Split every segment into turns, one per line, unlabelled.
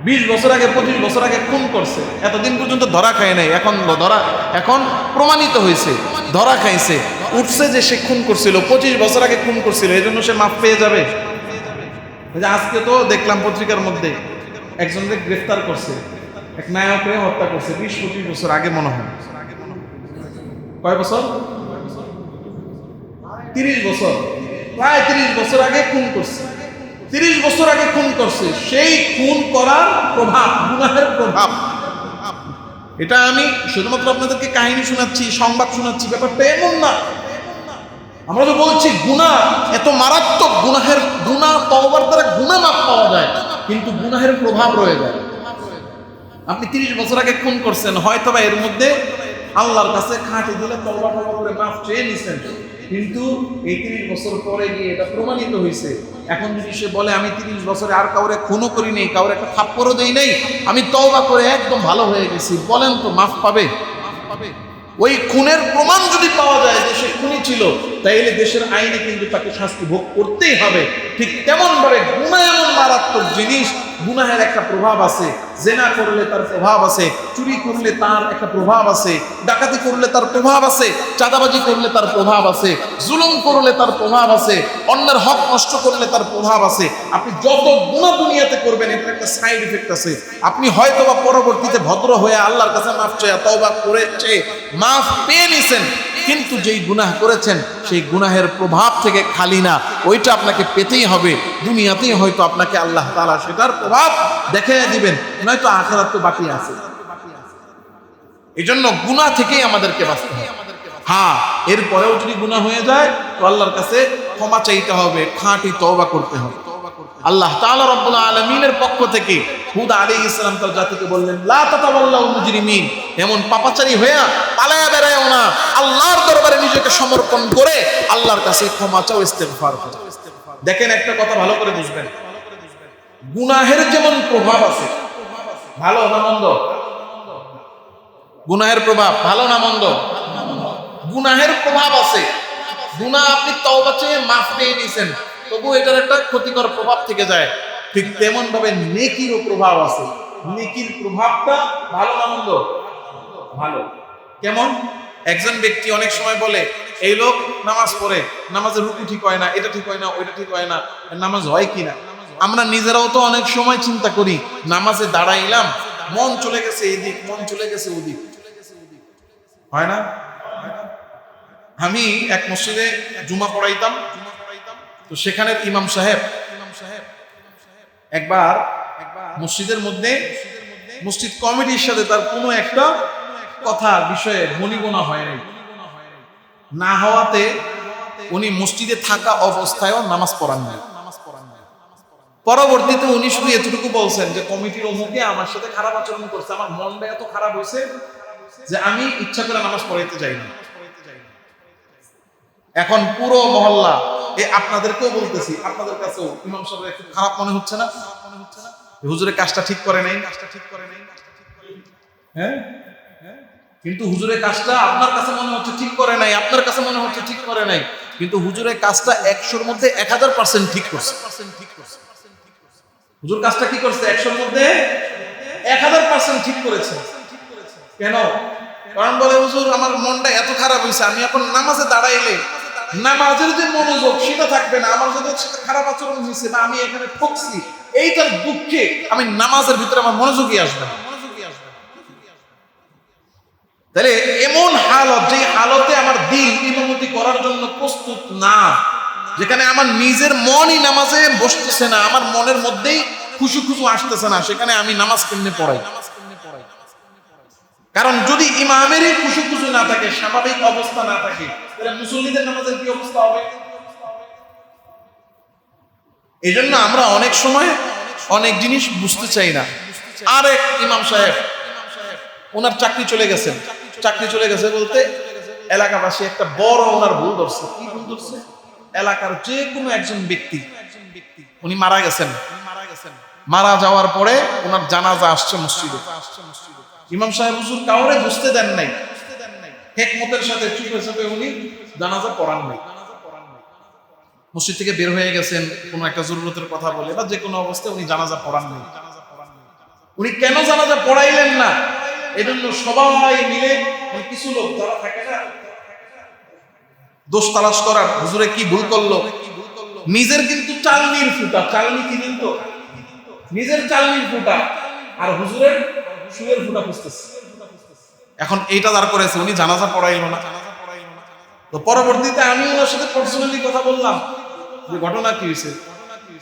20 বছর আগে 25 বছর আগে খুন করছে, এতদিন পর্যন্ত ধরা খায় নাই, এখন প্রমাণিত হয়েছে, ধরা খাইছে, উঠছে যে সে খুন করছিল, 25 বছর আগে খুন করছিল, এই জন্য সে মাফ পেয়ে যাবে। আজকে তো দেখলাম পত্রিকার মধ্যে একজনকে গ্রেফতার করছে, এক নায়ককে হত্যা করছে 20-25 বছর আগে মনে হয়। কয় বছর? 30 বছর, প্রায় 30 বছর আগে খুন করছে। 30 বছর আগে খুন করছে, সেই খুন করার প্রভাব, গুনাহের প্রভাব। এটা আমি শুধুমাত্র আপনাদেরকে কাহিনী শোনাচ্ছি, সংবাদ শোনাচ্ছি, ব্যাপারটা এমন না। আমরা তো বলছি গুনাহ এত মারাত্মক, গুনাহ তওবার দ্বারা গুনাহ মাফ পাওয়া যায়, কিন্তু গুনাহের প্রভাব রয়ে যায়। আপনি 30 বছর আগে খুন করছেন, হয়তো বা এর মধ্যে আল্লাহর কাছে খাঁটি দিলে তওবা করে মাফ চেয়ে নিছেন, কিন্তু এই 30 বছর পরে গিয়ে এটা প্রমাণিত হয়েছে। এখন যদি সে বলে আমি 30 বছরে আর কাউরে খুনও করি নাই, কাউরে একটা থাপ্পড়ও দেই নাই, আমি তওবা করে একদম ভালো হয়ে গেছি, বলেন তো মাফ পাবে? ওই খুনের প্রমাণ যদি পাওয়া যায় যে সে খুনি ছিল, তাইলে দেশের আইনে কিন্তু তাকে শাস্তি ভোগ করতেই হবে। ঠিক তেমন ভাবে গুনাহ এমন মারাত্মক জিনিস, গুনাহের একটা প্রভাব আছে। জেনা করলে তার প্রভাব আছে, চুরি করলে তার একটা প্রভাব আছে, ডাকাতি করলে তার প্রভাব আছে, চাঁদাবাজি করলে তার প্রভাব আছে, জুলুম করলে তার প্রভাব আছে, অন্যের হক নষ্ট করলে তার প্রভাব আছে। আপনি যত গুনাহ দুনিয়াতে করবেন, এটার একটা সাইড ইফেক্ট আছে। আপনি হয়তোবা পরবর্তীতে ভদ্র হয়ে আল্লাহর কাছে মাফ চাইয়া তওবা করেছে, মাফ পেয়ে নিছেন, কিন্তু যেই গুনাহ করেছেন সেই গুনাহের প্রভাব থেকে খালি না, ওইটা আপনাকে পেতেই হবে। দুনিয়াতেই হয়তো আপনাকে আল্লাহ তাআলা সেটার প্রভাব দেখাইয়া দিবেন, নয়তো আখিরাত তো বাকি আছে। এই জন্য গুনাহ থেকেই আমাদেরকে বাঁচতে হবে। হ্যাঁ, এরপরেও যদি গুনাহ হয়ে যায় তো আল্লাহর কাছে ক্ষমা চাইতে হবে, খাঁটি তওবা করতে হবে। আল্লাহ তাআলা রব্বুল আলামিনের পক্ষ থেকে হুদ আলাইহিস সালাম তার জাতিকে বললেন, লা তাতাওয়াল্লাউ মুজরিমিন, এমন পাপাচারী হইয়া পালায়া বেড়ায়ও না, আল্লাহর দরবারে নিজেকে সমর্পণ করে আল্লাহর কাছে ক্ষমা চাও, ইস্তেগফার করো। দেখেন, একটা কথা ভালো করে বুঝবেন, গুনাহের যেমন প্রভাব আছে, ভালো না মন্দ? গুনাহের প্রভাব ভালো না মন্দ? গুনাহের প্রভাব আছে। গুনাহ আপনি তওবা চেয়ে মাফ পেয়ে নিছেন, তবু এটার একটা ক্ষতিকর প্রভাব থেকে যায়। ঠিক তেমন ভাবে নেকিরও প্রভাব আছে। নেকির প্রভাবটা ভালো না মন্দ? ভালো। কেমন? একজন ব্যক্তি অনেক সময় বলে, এই লোক নামাজ পড়ে, নামাজের রুকু ঠিক হয় না, এটা ঠিক হয় না, ওইটা ঠিক হয় না, নামাজ হয় কিনা। আমরা নিজেরাও তো অনেক সময় চিন্তা করি, নামাজে দাঁড়াইলাম, মন চলে গেছে এদিক, মন চলে গেছে ওদিক, হয় না? আমি এক মসজিদে জুমা পড়াইতাম, তো সেখানের ইমাম সাহেব একবার মসজিদের মধ্যে মসজিদ কমিটির সাথে তার কোনো একটা কথা বিষয়ে মনিগণা হয় নাই, না হওয়াতে উনি মসজিদে থাকা অবস্থায়ও নামাজ পড়ান নাই। পরবর্তীতে উনি শুধু এতটুকু বলছেন যে কমিটির অমুকে আমার সাথে খারাপ আচরণ করছে, আমার মনটা এত খারাপ হয়েছে যে আমি ইচ্ছা করে নামাজ পড়াইতে যাই না। এখন পুরো মহল্লা, আপনাদেরকেও বলতেছি, আপনাদের কাছেও ইমাম সাহেব একটু খারাপ মনে হচ্ছে না? হুজুরের কাজটা ঠিক করে নাই, হ্যাঁ, কিন্তু হুজুরের কাজটা আপনার কাছে মনে হচ্ছে ঠিক করে নাই, আপনার কাছে মনে হচ্ছে ঠিক করে নাই, কিন্তু হুজুরের কাজটা 100-র মধ্যে 1000% ঠিক করছে। হুজুর কাজটা কি করছে? 100-র মধ্যে 1000% ঠিক করেছে। কেন? কারণ বলে, হুজুর আমার মনটা এত খারাপ হয়েছে, আমি এখন নামাজে দাঁড়াইলে নামাজের যে মনোযোগ সেটা থাকবে না, আমার যদি খারাপ আচরণ হয়েছে বা আমি এখানে ঠকছি, এইটার দুঃখে আমি নামাজের ভিতরে আমার মনোযোগই আসবে না। তাহলে এমন হালত, যে হালতে আমার দিল ইমামতি করার জন্য প্রস্তুত না, যেখানে আমার নিজের মনই নামাজে বসতেছে না, আমার মনের মধ্যেই খুশু আসতেছে না, সেখানে আমি নামাজ কেমনে পড়াই? কারণ যদি ইমামেরই খুশু না থাকে, স্বাভাবিক অবস্থা না থাকে, তাহলে মুসল্লিদের নামাজের কি অবস্থা হবে? এই জন্য আমরা অনেক সময় অনেক জিনিস বুঝতে চাই না। আরেক ইমাম সাহেব, ওনার চাকরি চলে গেছে বলতে এলাকাবাসী একটা বড় ওনার ভুল ধরছে। কি ভুল ধরছে? এলাকার যে কোনো একজন ব্যক্তি উনি মারা গেছেন, মারা যাওয়ার পরে ওনার জানাজা আসছে মসজিদে। ইমাম সাহেব হুজুর কাউরে বুঝতে দেন নাই, হিকমতের সাথে চুপে চুপে উনি জানাজা পড়ান নাই। মসজিদ থেকে বের হয়ে গেছেন কোনো একটা জরুরতের কথা বলে বা যে কোনো অবস্থায় উনি জানাজা পড়ান নাই। উনি কেন জানাজা পড়াইলেন না? এজন্য সবাই মিলে কিছু লোক যারা থাকে না দোষ তালাশ করার, হুজুরে কি ভুল করলো, নিজের কিন্তু চালনির ফুটা, চালনি কিনেন তো, নিজের চালনির ফুটা আর হুজুরের সুয়ের ফুটা খুঁজতেছে। এখন এইটা দাঁড় করেছে, উনি জানাজা পড়াইলো না। তো পরবর্তীতে আমি ওনার সাথে পার্সোনালি কথা বললাম যে ঘটনা কি হয়েছে।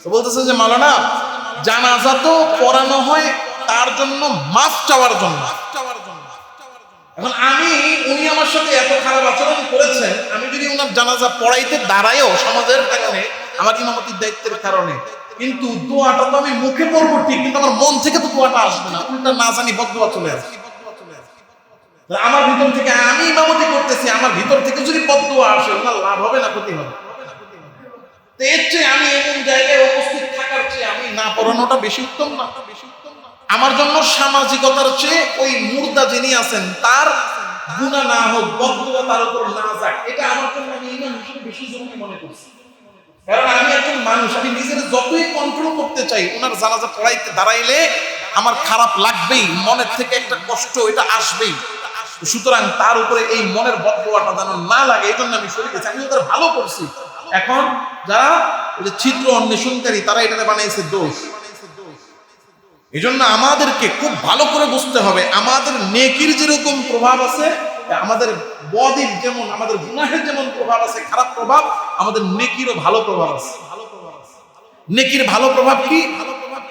তো বলতেছে যে মাওলানা, জানাজা তো পড়ানো হয় তার জন্য মাফ চাওয়ার জন্য। এখন উনি আমার সাথে এত খারাপ আচরণ করেছেন, আমি যদি ওনার জানাজা পড়াইতে দাঁড়ায়ও সমাজের কারণে, আমার ইমামতির দায়িত্বের কারণে, কিন্তু দোয়াটা তো আমি মুখে পড়বো ঠিক, কিন্তু আমার মন থেকে তো দোয়াটা আসবে না, উল্টা না জানি বদদোয়া চলে আসবে। আমার ভিতর থেকে, আমি ইমামতি করতেছি, আমার ভিতর থেকে যদি বদদোয়া আসে, ওনার লাভ হবে না ক্ষতি হবে? তো এর চেয়ে আমি এমন জায়গায় উপস্থিত থাকার চেয়ে আমি না পড়ানোটা বেশি উত্তম না? আমার জন্য সামাজিকতার চেয়ে ওই মুর্দা যিনি আছেন তার গুনাহ না হোক, বদদোয়া তার উপর না যাক, এটা আমার জন্য আমি ইমাম হিসেবে বেশি জরুরি মনে করছি। কারণ আমি একজন মানুষ, আমি নিজের যতই কন্ট্রোল করতে চাই, ওনার জানাজা পড়াইতে দাঁড়াইলে আমার খারাপ লাগবেই, মনের থেকে একটা কষ্ট এটা আসবেই। সুতরাং তার উপরে এই মনের বদদোয়াটা যেন না লাগে, এই জন্য আমি সরে গেছি। আমি ওদের ভালো করছি। এখন যারা ওই যে ছিদ্র অন্বেষণকারী, তারা এটাতে বানাইছে দোষ। এই জন্য আমাদেরকে খুব ভালো করে বুঝতে হবে, আমাদের নেকির যেরকম প্রভাব আছে, আমাদের বদির যেমন, আমাদের গুনাহের যেমন প্রভাব আছে, খারাপ প্রভাব, আমাদের নেকিরও ভালো প্রভাব আছে। নেকির ভালো প্রভাব কি?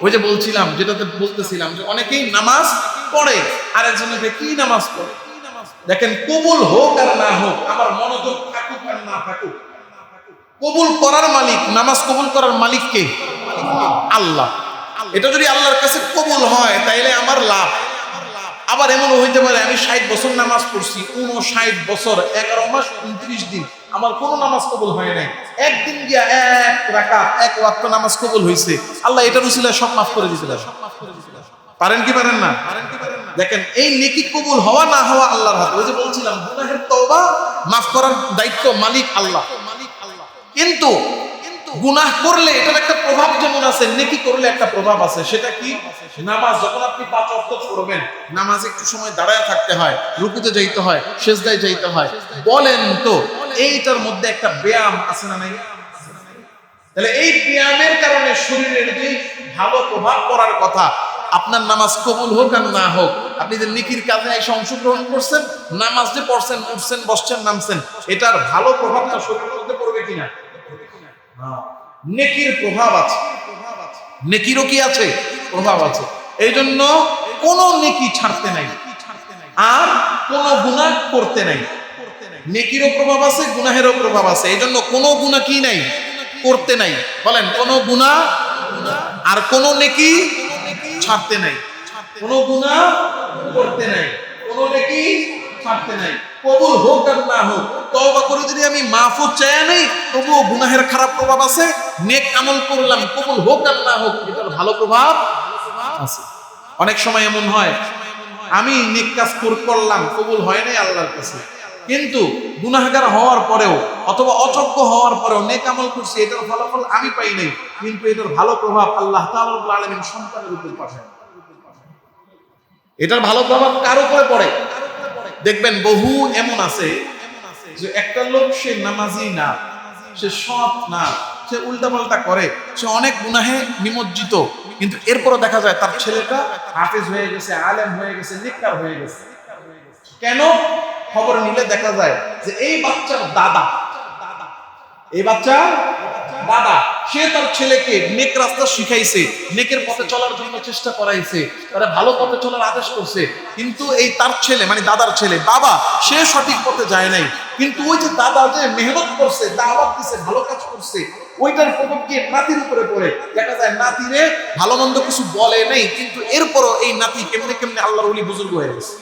ওই যে বলছিলাম, যেটাতে বলতেছিলাম যে অনেকেই নামাজ পড়ে, আর একজনকে কি নামাজ পড়ে, দেখেন কবুল হোক আর না হোক, আমার মনোযোগ থাকুক আর না থাকুক, কবুল করার মালিক, নামাজ কবুল করার মালিক কে? আল্লাহ। এটা যদি আল্লাহর কাছে কবুল হয় তাইলে আমার লাভ। আবার এমন হইতে পারে আমি 60 বছর নামাজ পড়ছি, 59 বছর 11 মাস 29 দিন আমার কোনো নামাজ কবুল হয় নাই, একদিন গিয়া এক রাকাত এক ওয়াক্ত নামাজ কবুল হয়েছে, আল্লাহ এটার উসিলায় সব মাফ করে দিতে পারেন কি পারেন না? দেখেন, এই নেকি কবুল হওয়া না হওয়া আল্লাহর হাতে। ওই যে বলছিলাম, গুনাহের তওবা মাফ করার দায়িত্ব মালিক আল্লাহ। কিন্তু গুনাহ করলে এটার একটা প্রভাব যেমন আছে, নেকি করলে একটা প্রভাব আছে। সেটা কি? নামাজ যখন আপনি 5 ওয়াক্ত পড়বেন, নামাজে একটু সময় দাঁড়ায় থাকতে হয়, রুকুতে যাইতে হয়, সিজদায় যাইতে হয়, বলেন তো এইটার মধ্যে একটা ব্যায়াম আছে না নাই? তাহলে এই ব্যায়ামের কারণে শরীরের যে ভালো প্রভাব পড়ার কথা, আপনার নামাজ কবুল হোক আর না হোক, আপনি যে নেকির কাজে এসে অংশগ্রহণ করছেন, নামাজ যে পড়ছেন, উঠছেন, বসছেন, নামছেন, এটার ভালো প্রভাবটা শরীরের মধ্যে পড়বে কিনা? নেকির প্রভাব আছে, নেকিরও কি আছে? প্রভাব আছে। এই জন্য কোন নেকি ছাড়তে নাই আর কোন গুনাহ করতে নাই। নেকিরও প্রভাব আছে, গুনাহেরও প্রভাব আছে। এই জন্য কোন গুনাহ কি নাই? করতে নাই। বলেন, কোন গুনাহ আর কোন নেকি ছাড়তে নাই, কোন গুনাহ করতে নাই, কোন নেকি ছাড়তে নাই। কবুল হোক আর না হোক, তওবা করে যদি আমি মাফও চাই নেই, তবুও গুনাহের খারাপ প্রভাব আছে। নেক আমল করলাম, কবুল হোক আর না হোক, এটার ভালো প্রভাব আছে। অনেক সময় এমন হয়, আমি নেক কাজ করলাম, কবুল হয় নাই আল্লাহর কাছে, কিন্তু গুনাহগার হওয়ার পরেও অথবা অযোগ্য হওয়ার পরেও নেক আমল করছি, এটার ফলাফল আমি পাই নাই, কিন্তু এটার ভালো প্রভাব আল্লাহ তাআলা রাব্বুল আলামিন সন্তানের উপর পাঠায়। এটার ভালো প্রভাব কার উপরে পড়ে? দেখবেন বহু এমন আছে যে একটা লোক, সে নামাজি না, সে সৎ না, সে উল্টাপাল্টা করে, সে অনেক গুনাহে নিমজ্জিত, কিন্তু এরপরও দেখা যায় তার ছেলেটা হাফেজ হয়ে গেছে, আলেম হয়ে গেছে, নেককার হয়ে গেছে। কেন? খবর নিলে দেখা যায় যে এই বাচ্চার দাদা, এই বাচ্চার দাদা, সে তার ছেলেকে নেক রাস্তা শিখাইছে, নেকের পথে চলার জন্য চেষ্টা করাইছে, তারা ভালো পথে চলার আদেশ করছে, কিন্তু এই তার ছেলে মানে দাদার ছেলে বাবা, সে সঠিক পথে যায় নাই। কিন্তু ওই যে দাদা যে মেহনত করছে, দাওয়াত দিছে, ভালো কাজ করছে, ওইটার প্রভাব গিয়ে নাতির উপরে পড়ে। দেখা যায় নাতিরে ভালো মন্দ কিছু বলে নেই, কিন্তু এরপরও এই নাতি কেমনে কেমনে আল্লাহর ওলি বুজুর্গ হয়ে গেছে,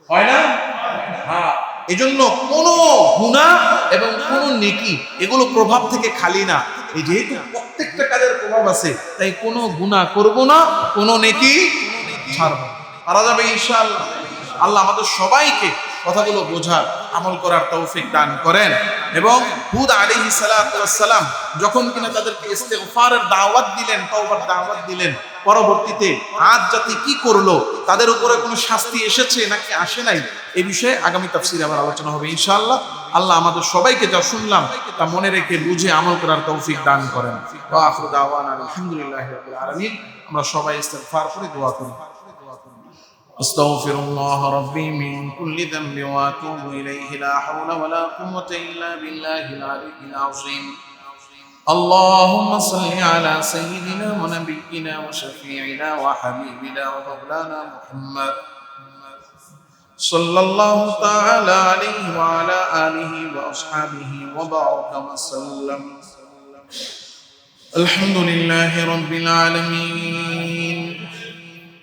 হয় না? হ্যাঁ। এই জন্য কোন গুনাহ এবং কোন নেকি এগুলো প্রভাব থেকে খালি না। এই যেহেতু প্রত্যেকটা কাজের প্রভাব আছে, তাই কোনো গুনাহ করব না, কোনো নেকি ছাড়ব না। পারা যাবে ইনশাআল্লাহ। আল্লাহ আমাদের সবাইকে কথাগুলো বোঝার আমল করার তৌফিক দান করেন। এবং হুদ আলাইহিস সালাতু ওয়াস সালাম যখন কিনা তাদেরকে ইস্তিগফারের দাওয়াত দিলেন, তওবার দাওয়াত দিলেন, পরবর্তীতে আদ জাতি কি করলো, তাদের উপরে কোনো শাস্তি এসেছে নাকি আসে নাই, এই বিষয়ে আগামী তাফসীরে আবার আলোচনা হবে ইনশাআল্লাহ। আল্লাহ আমাদের সবাইকে যা শুনলাম তা মনে রেখে বুঝে আমল করার তৌফিক দান করেন। ওয়া আখিরু দাওয়ানা আলহামদুলিল্লাহি রাব্বিল আলামিন। আমরা সবাই ইস্তিগফার করে দোয়া করি। আস্তাগফিরুল্লাহ রাব্বি মিন কুল্লি যামবি ওয়া আতুবু ইলাইহি লা হাওলা ওয়া লা কুওয়াতা ইল্লা বিল্লাহিল আলিয়্যিল আযীম। আল্লাহুম্মা সাল্লি আলা সাইয়্যিদিনা ওয়া নাবিয়্যিনা ওয়া শাফী'িনা ওয়া হাবিবিনা ওয়া মাওলানা মুহাম্মদ সাল্লাল্লাহু তাআলা আলাইহি ওয়া আলা আলিহি ওয়া আসহাবিহি ওয়া বারাকা ওয়া সাল্লাম। আলহামদুলিল্লাহি রাব্বিল আলামিন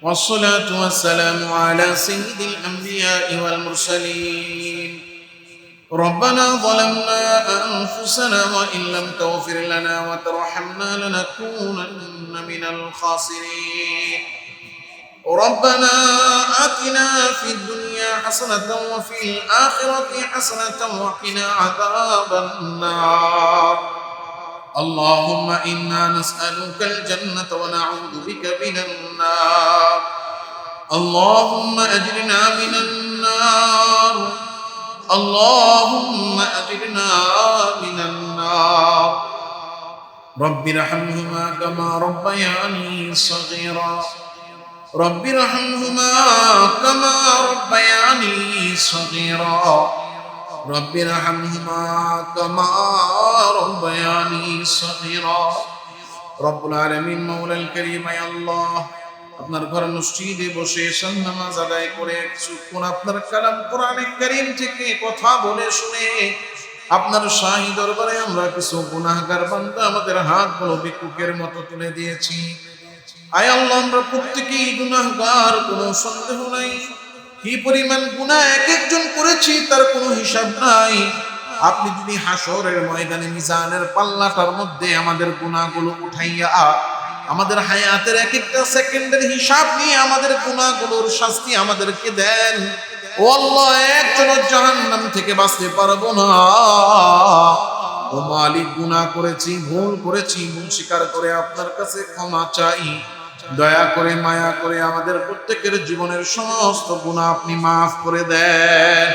والصلاة والسلام على سيد الأنبياء والمرسلين. ربنا ظلمنا أنفسنا وإن لم تغفر لنا وترحمنا لنكونن من الخاسرين. ربنا آتنا في الدنيا حسنة وفي الآخرة حسنة وقنا عذاب النار. اللهم إنا نسألك الجنة ونعوذ بك من النار. اللهم أجرنا من النار. اللهم أجرنا من النار. رب ارحمهما كما ربياني صغيرا. رب ارحمهما كما ربياني صغيرا. رب ارحمهما كما ربياني صغيرا. رب العالمين مولا الكريم يا الله আপনার ঘর মসজিদে বসে এশার নামাজ আদায় করে কিছুক্ষণ আপনার কালাম কোরআনে কারীম থেকে কথা বলে শুনে আপনার শাহী দরবারে আমরা কিছু গুনাহগার বান্দা আমাদের হাতগুলো ভিক্ষুকের মতো তুলে দিয়েছি। আয় আল্লাহ, আমরা প্রত্যেকেই গুনাহগার, কোনো সন্দেহ নাই। কি পরিমাণ গুনাহ এক একজন করেছি তার কোনো হিসাব নাই। আপনি যদি হাসরের ময়দানে মিজানের পাল্লাটার মধ্যে আমাদের গুনাহগুলো উঠাইয়া আমাদের হায়াতের এক একটা সেকেন্ডের হিসাব নিয়ে আমাদের গুনাহগুলোর শাস্তি আমাদেরকে দেন, ও আল্লাহ, একজন জাহান্নাম থেকে বাঁচতে পারবো না। ও মালিক, গুনাহ করেছি, ভুল করেছি, ভুল স্বীকার করে আপনার কাছে ক্ষমা চাই। দয়া করে মায়া করে আমাদের প্রত্যেকের জীবনের সমস্ত গুনাহ আপনি মাফ করে দেন।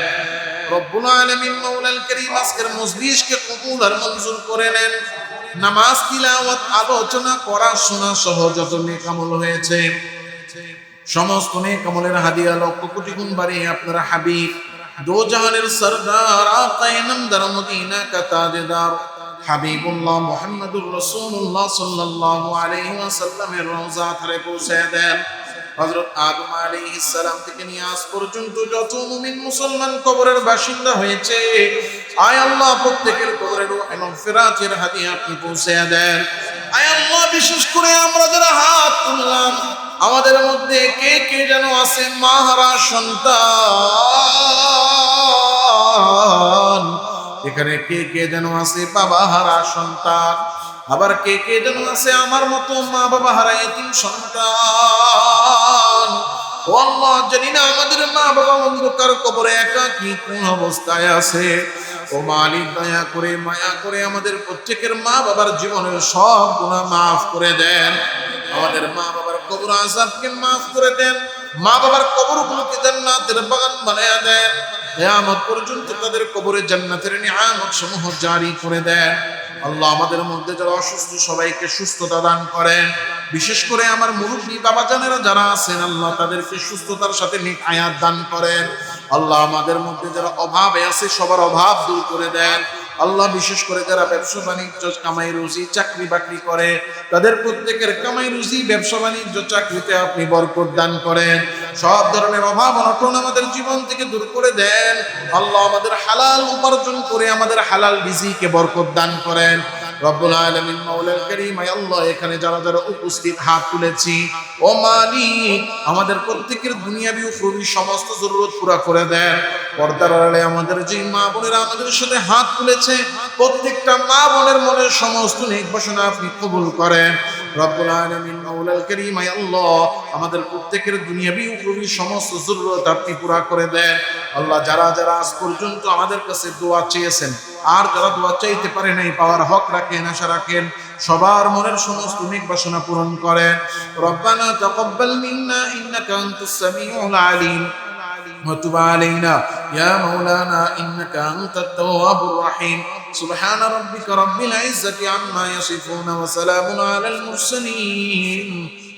রব্বুল আলামিন মাওলাল কারীম আজকের মজলিসকে কবুল আর মঞ্জুর করে নেন। নামাজ, তিলাওয়াত, আলোচনা, পড়াশোনা সহ যত নেক আমল হয়েছে সমস্ত নেক আমলের হাদিয়া লক্ষ কোটি গুণ বাড়িয়ে আপনার হাবিব দো জাহানের সরদার আকায়ে নামদার মদিনা কা তাজদার হাবিবুল্লাহ মুহাম্মদুর রাসূলুল্লাহ সাল্লাল্লাহু আলাইহি ওয়াসাল্লামের রওজা ধারে পৌঁছে দেন। হযরত আদম আলাইহিস সালাম থেকে নিয়ে আজ পর্যন্ত যত মুমিন মুসলমান কবরের বাসিন্দা হয়েছে, আয় আল্লাহ, প্রত্যেকের কবরে রূহ এবং ফিরাতের হাদিয়া আপনি পৌঁছে দেন। আয় আল্লাহ, বিশেষ করে আমরা যারা হাত তুললাম, আমাদের মধ্যে কে কে যেন আছে মাহারা সন্তান, এখানে কে কে যেন আছে বাবা হারা সন্তান, আবার কে কে যেন আছে আমার মতো মা বাবা হারা এতিম সন্তান। ও আল্লাহ, জানি না আমাদের মা বাবা অন্ধকার কবরে একাকী কোন অবস্থায় আছে। ও মালিক, দয়া করে মায়া করে আমাদের প্রত্যেকের মা বাবার জীবনের সব গুনাহ মাফ করে দেন। আমাদের মা বাবার কবর আযাবকে মাফ করে দেন। মা বাবার কবরগুলোকে জান্নাতের বাগান বানায়া দেন। কিয়ামত পর্যন্ত তাদের কবরে জান্নাতের নিয়ামত সমূহ জারি করে দেন। আল্লাহ, আমাদের মধ্যে যারা অসুস্থ সবাইকে সুস্থতা দান করেন। বিশেষ করে আমার মুরব্বী বাবাজানেরা যারা আছেন, আল্লাহ তাদেরকে সুস্থতার সাথে নেক হায়াত দান করেন। আল্লাহ, আমাদের মধ্যে যারা অভাবে আছে সবার অভাব দূর করে দেন। আল্লাহ, বিশেষ করে যারা ব্যবসা বাণিজ্য, কামাই রুজি, চাকরি বাকরি করে, তাদের প্রত্যেকের কামাই রুজি, ব্যবসা বাণিজ্য, চাকরিতে আপনি বরকত দান করেন। সব ধরনের অভাব অনটন আমাদের জীবন থেকে দূর করে দেন। আল্লাহ, আমাদের হালাল উপার্জন করে আমাদের হালাল রিজিকে বরকত দান করেন। রব্বুল আলামিন মাওলাল কারীম, আয় আল্লাহ, এখানে যারা যারা উপস্থিত হাত তুলেছি, ও মালিক, আমাদের প্রত্যেকের দুনিয়াবি উখরবি সমস্ত জরুরত পুরা করে দেন। পর্দার আড়ালে আমাদের যে মা বোনেরা আমাদের সাথে হাত তুলেছে, প্রত্যেকটা মা বোনের মনের সমস্ত নেক বাসনা আপনি কবুল করেন। রব্বুল আলামিন মাওলাল কারীম আয় আল্লাহ আমাদের প্রত্যেকের দুনিয়াবি উখরাবি সমস্ত জরুরত আপনি পুরা করে দেন আল্লাহ। যারা যারা আজ পর্যন্ত আমাদের কাছে দোয়া চেয়েছেন আর যারা দোয়া চাইতে পারে নাই পাওয়ার হক রাখেন, আশা রাখেন, সবার মনের সমস্ত নেক বাসনা পূরণ করেন। রব্বানা তাকাব্বাল মিন্না ইন্নাকা আনতাস সামিউল আলিম وتب علينا يا مولانا إنك أنت التواب الرحيم سبحان ربك رب العزة عما يصفون وسلام على المرسلين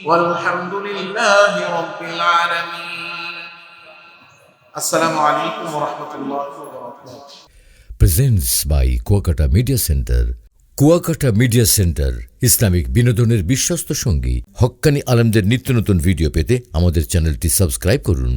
والحمد لله رب العالمين السلام عليكم ورحمة الله وبركاته.
Presents by Kuakata media centre. Kuakata media centre Islamic বিনোদনের বিশ্বস্ত সঙ্গী। হক্কানি আলেমদের নিত্য নতুন ভিডিও পেতে আমাদের চ্যানেলটি সাবস্ক্রাইব করুন।